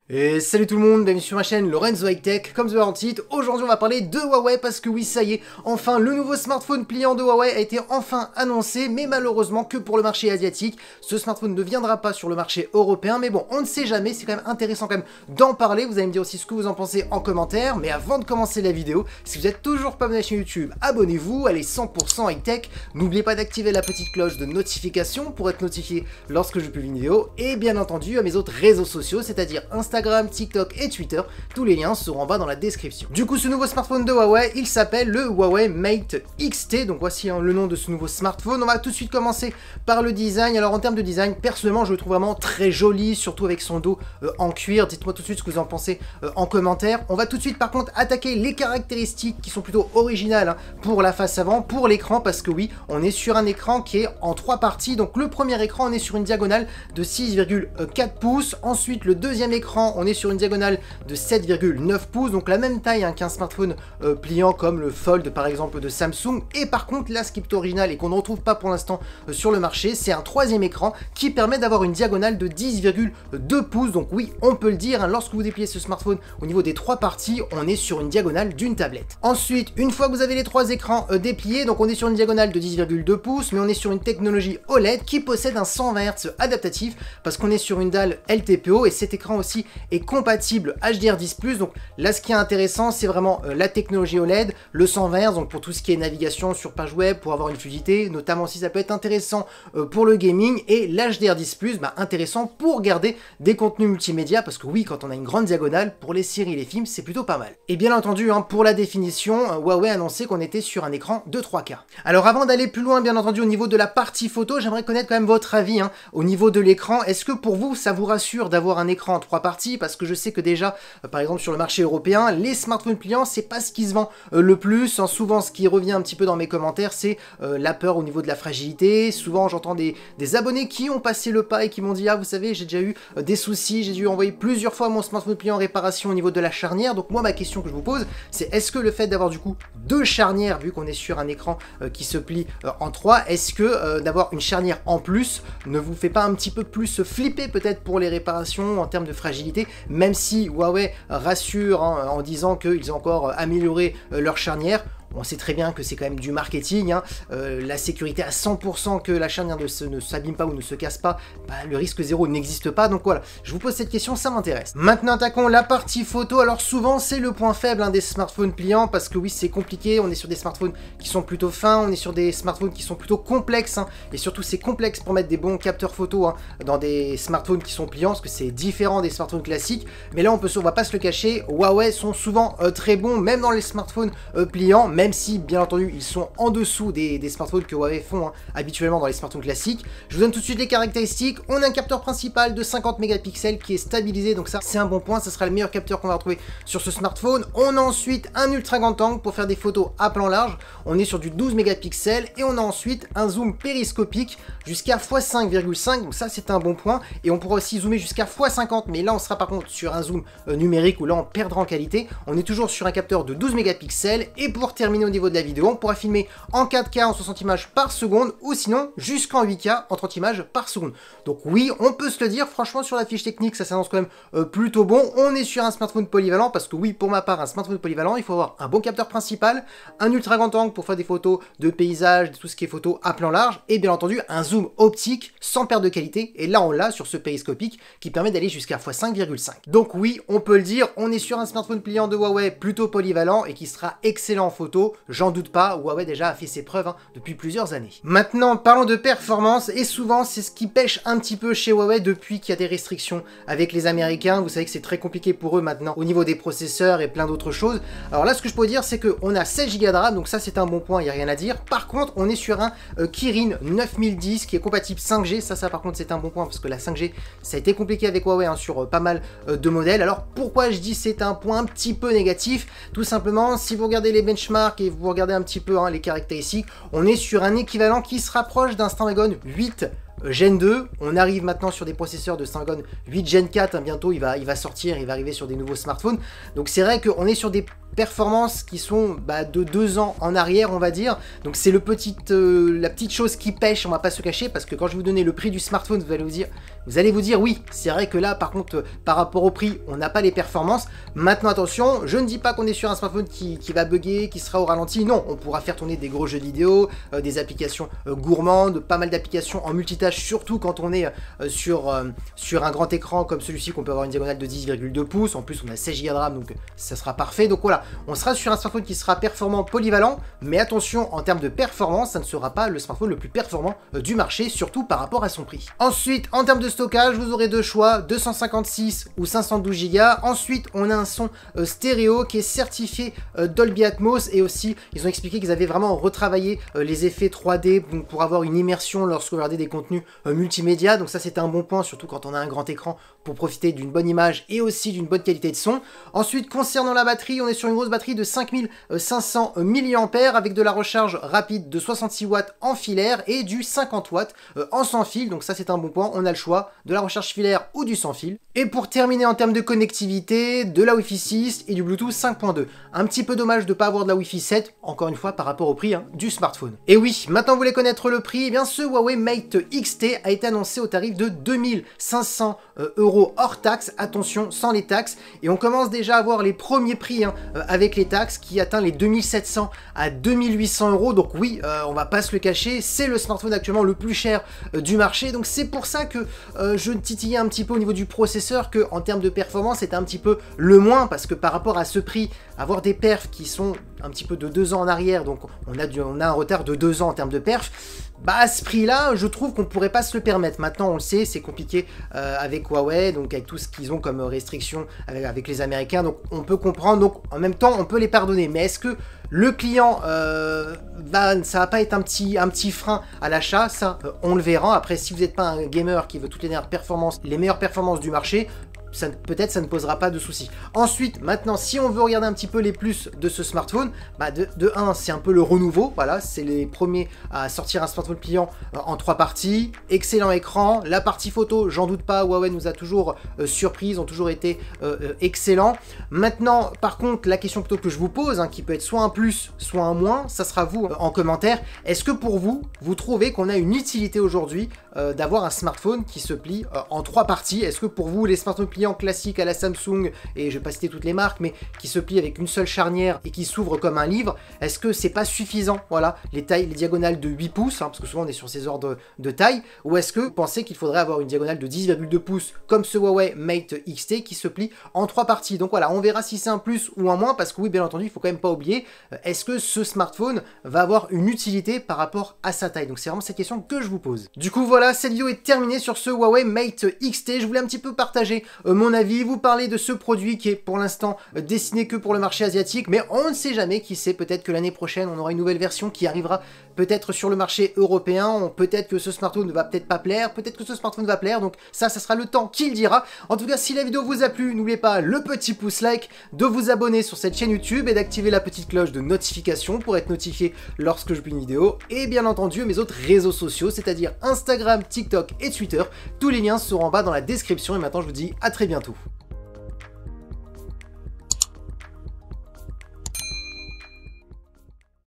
Et salut tout le monde, bienvenue sur ma chaîne Lorenzo High Tech. Comme vous l'avez en titre, aujourd'hui on va parler de Huawei parce que oui, ça y est, enfin le nouveau smartphone pliant de Huawei a été enfin annoncé, mais malheureusement que pour le marché asiatique. Ce smartphone ne viendra pas sur le marché européen, mais bon, on ne sait jamais, c'est quand même intéressant quand même d'en parler. Vous allez me dire aussi ce que vous en pensez en commentaire, mais avant de commencer la vidéo, si vous n'êtes toujours pas abonné à la chaîne YouTube, abonnez-vous, allez 100% High Tech. N'oubliez pas d'activer la petite cloche de notification pour être notifié lorsque je publie une vidéo, et bien entendu à mes autres réseaux sociaux, c'est-à-dire Instagram, TikTok et Twitter. Tous les liens seront en bas dans la description. Du coup, ce nouveau smartphone de Huawei, il s'appelle le Huawei Mate XT. Donc voici le nom de ce nouveau smartphone. On va tout de suite commencer par le design. Alors en termes de design, personnellement, je le trouve vraiment très joli, surtout avec son dos en cuir. Dites-moi tout de suite ce que vous en pensez en commentaire. On va tout de suite par contre attaquer les caractéristiques qui sont plutôt originales pour la face avant, pour l'écran, parce que oui, on est sur un écran qui est en 3 parties. Donc le premier écran, on est sur une diagonale de 6,4 pouces. Ensuite, le deuxième écran, on est sur une diagonale de 7,9 pouces, donc la même taille qu'un smartphone pliant comme le Fold par exemple de Samsung. Et par contre, là, ce qui est plutôt original et qu'on ne retrouve pas pour l'instant sur le marché, c'est un troisième écran qui permet d'avoir une diagonale de 10,2 pouces. Donc oui, on peut le dire, hein, lorsque vous dépliez ce smartphone au niveau des 3 parties, on est sur une diagonale d'une tablette. Ensuite, une fois que vous avez les 3 écrans dépliés, donc on est sur une diagonale de 10,2 pouces, mais on est sur une technologie OLED qui possède un 120 Hz adaptatif, parce qu'on est sur une dalle LTPO, et cet écran aussi est compatible HDR10+. Donc là, ce qui est intéressant, c'est vraiment la technologie OLED, le 120 Hz, donc pour tout ce qui est navigation sur page web, pour avoir une fluidité, notamment si ça peut être intéressant pour le gaming, et l'HDR10+, intéressant pour garder des contenus multimédia, parce que oui, quand on a une grande diagonale, pour les séries et les films, c'est plutôt pas mal. Et bien entendu, pour la définition, Huawei a annoncé qu'on était sur un écran de 3K. Alors avant d'aller plus loin, bien entendu, au niveau de la partie photo, j'aimerais connaître quand même votre avis au niveau de l'écran. Est-ce que pour vous, ça vous rassure d'avoir un écran en 3 parties? Parce que je sais que déjà, par exemple sur le marché européen, les smartphones pliants, c'est pas ce qui se vend le plus. Souvent, ce qui revient un petit peu dans mes commentaires, c'est la peur au niveau de la fragilité. Souvent, j'entends des abonnés qui ont passé le pas et qui m'ont dit « Ah, vous savez, j'ai déjà eu des soucis, j'ai dû envoyer plusieurs fois mon smartphone pliant en réparation au niveau de la charnière. » Donc moi, ma question que je vous pose, c'est est-ce que le fait d'avoir du coup 2 charnières, vu qu'on est sur un écran qui se plie en 3, est-ce que d'avoir une charnière en plus ne vous fait pas un petit peu plus flipper peut-être pour les réparations en termes de fragilité, même si Huawei rassure en disant qu'ils ont encore amélioré leur charnière? On sait très bien que c'est quand même du marketing, la sécurité à 100% que la charnière ne s'abîme pas ou ne se casse pas, le risque zéro n'existe pas. Donc voilà, je vous pose cette question, ça m'intéresse. Maintenant attaquons la partie photo. Alors souvent c'est le point faible des smartphones pliants, parce que oui, c'est compliqué, on est sur des smartphones qui sont plutôt fins, on est sur des smartphones qui sont plutôt complexes, et surtout c'est complexe pour mettre des bons capteurs photo dans des smartphones qui sont pliants, parce que c'est différent des smartphones classiques. Mais là on va pas se le cacher, Huawei sont souvent très bons, même dans les smartphones pliants, même si bien entendu ils sont en dessous des smartphones que Huawei font habituellement dans les smartphones classiques. Je vous donne tout de suite les caractéristiques. On a un capteur principal de 50 mégapixels qui est stabilisé, donc ça c'est un bon point, ça sera le meilleur capteur qu'on va retrouver sur ce smartphone. On a ensuite un ultra grand angle pour faire des photos à plan large, on est sur du 12 mégapixels, et on a ensuite un zoom périscopique jusqu'à x5,5, donc ça c'est un bon point, et on pourra aussi zoomer jusqu'à x50, mais là on sera par contre sur un zoom numérique où là on perdra en qualité. On est toujours sur un capteur de 12 mégapixels, et pour terminer au niveau de la vidéo, on pourra filmer en 4K en 60 images par seconde, ou sinon jusqu'en 8K en 30 images par seconde. Donc oui, on peut se le dire, franchement sur la fiche technique ça s'annonce quand même plutôt bon. On est sur un smartphone polyvalent, parce que oui, pour ma part, un smartphone polyvalent, il faut avoir un bon capteur principal, un ultra grand angle pour faire des photos de paysage, tout ce qui est photo à plan large, et bien entendu un zoom optique sans perte de qualité, et là on l'a sur ce périscopique qui permet d'aller jusqu'à x5,5. Donc oui, on peut le dire, on est sur un smartphone pliant de Huawei plutôt polyvalent et qui sera excellent en photo. J'en doute pas, Huawei déjà a fait ses preuves depuis plusieurs années. Maintenant, parlons de performance, et souvent c'est ce qui pêche un petit peu chez Huawei depuis qu'il y a des restrictions avec les Américains. Vous savez que c'est très compliqué pour eux maintenant au niveau des processeurs et plein d'autres choses. Alors là, ce que je peux dire, c'est qu'on a 16 Go de RAM, donc ça c'est un bon point, il n'y a rien à dire. Par contre, on est sur un Kirin 9010 qui est compatible 5G, ça par contre c'est un bon point, parce que la 5G, ça a été compliqué avec Huawei sur pas mal de modèles. Alors pourquoi je dis c'est un point un petit peu négatif? Tout simplement, si vous regardez les benchmarks et vous regardez un petit peu les caractéristiques, on est sur un équivalent qui se rapproche d'un Snapdragon 8 Gen 2, on arrive maintenant sur des processeurs de Snapdragon 8 Gen 4, bientôt il va sortir, il va arriver sur des nouveaux smartphones, donc c'est vrai qu'on est sur des performances qui sont de 2 ans en arrière, on va dire. Donc c'est la petite chose qui pêche, on va pas se cacher, parce que quand je vais vous donner le prix du smartphone, vous allez vous dire oui, c'est vrai que là par contre par rapport au prix on n'a pas les performances. Maintenant attention, je ne dis pas qu'on est sur un smartphone qui va bugger, qui sera au ralenti, non, on pourra faire tourner des gros jeux vidéo, des applications gourmandes, pas mal d'applications en multitâche, surtout quand on est sur un grand écran comme celui-ci, qu'on peut avoir une diagonale de 10,2 pouces, en plus on a 16 Go de RAM, donc ça sera parfait. Donc voilà, on sera sur un smartphone qui sera performant, polyvalent, mais attention, en termes de performance, ça ne sera pas le smartphone le plus performant du marché, surtout par rapport à son prix. Ensuite, en termes de stockage, vous aurez deux choix, 256 ou 512 Go. Ensuite, on a un son stéréo qui est certifié Dolby Atmos, et aussi, ils ont expliqué qu'ils avaient vraiment retravaillé les effets 3D donc pour avoir une immersion lorsque vous regardez des contenus multimédia. Donc ça, c'est un bon point, surtout quand on a un grand écran, pour profiter d'une bonne image et aussi d'une bonne qualité de son. Ensuite, concernant la batterie, on est sur une grosse batterie de 5500 mAh avec de la recharge rapide de 66 watts en filaire et du 50 watts en sans fil. Donc ça, c'est un bon point. On a le choix de la recharge filaire ou du sans fil. Et pour terminer en termes de connectivité, de la Wi-Fi 6 et du Bluetooth 5.2. Un petit peu dommage de ne pas avoir de la Wi-Fi 7, encore une fois par rapport au prix du smartphone. Et oui, maintenant vous voulez connaître le prix, eh bien ce Huawei Mate X-T a été annoncé au tarif de 2500 € hors taxes, attention, sans les taxes. Et on commence déjà à voir les premiers prix avec les taxes qui atteint les 2700 à 2800 €. Donc oui, on va pas se le cacher, c'est le smartphone actuellement le plus cher du marché. Donc c'est pour ça que je titillais un petit peu au niveau du processeur, que en termes de performance c'était un petit peu le moins, parce que par rapport à ce prix, avoir des perfs qui sont un petit peu de 2 ans en arrière, donc on a un retard de 2 ans en termes de perfs, à ce prix-là, je trouve qu'on pourrait pas se le permettre. Maintenant, on le sait, c'est compliqué avec Huawei, donc avec tout ce qu'ils ont comme restrictions avec les Américains, donc on peut comprendre, donc en même temps, on peut les pardonner. Mais est-ce que le client, ça va pas être un petit frein à l'achat? Ça, on le verra. Après, si vous n'êtes pas un gamer qui veut toutes les meilleures performances du marché, peut-être ça ne posera pas de soucis. Ensuite, maintenant, si on veut regarder un petit peu les plus de ce smartphone, de 1, c'est un peu le renouveau, voilà, c'est les premiers à sortir un smartphone pliant en 3 parties, excellent écran, la partie photo, j'en doute pas, Huawei nous a toujours surpris, ils ont toujours été excellents. Maintenant, par contre, la question plutôt que je vous pose, qui peut être soit un plus, soit un moins, ça sera vous en commentaire. Est-ce que pour vous, vous trouvez qu'on a une utilité aujourd'hui d'avoir un smartphone qui se plie en 3 parties? Est-ce que pour vous, les smartphones pliants classiques à la Samsung, et je vais pas citer toutes les marques, mais qui se plient avec une seule charnière et qui s'ouvre comme un livre, est-ce que c'est pas suffisant? Voilà, les diagonales de 8 pouces, parce que souvent on est sur ces ordres de taille, ou est-ce que vous pensez qu'il faudrait avoir une diagonale de 10,2 pouces comme ce Huawei Mate X-T qui se plie en 3 parties? Donc voilà, on verra si c'est un plus ou un moins, parce que oui, bien entendu, il faut quand même pas oublier, est-ce que ce smartphone va avoir une utilité par rapport à sa taille? Donc c'est vraiment cette question que je vous pose. Du coup voilà, cette vidéo est terminée sur ce Huawei Mate X-T. Je voulais un petit peu partager mon avis, vous parler de ce produit qui est pour l'instant destiné que pour le marché asiatique, mais on ne sait jamais, qui sait, peut-être que l'année prochaine on aura une nouvelle version qui arrivera peut-être sur le marché européen, peut-être que ce smartphone ne va peut-être pas plaire, peut-être que ce smartphone va plaire, donc ça sera le temps qui le dira. En tout cas, si la vidéo vous a plu, n'oubliez pas le petit pouce like, de vous abonner sur cette chaîne YouTube et d'activer la petite cloche de notification pour être notifié lorsque je publie une vidéo, et bien entendu mes autres réseaux sociaux, c'est-à-dire Instagram, TikTok et Twitter. Tous les liens seront en bas dans la description, et maintenant je vous dis à très bientôt.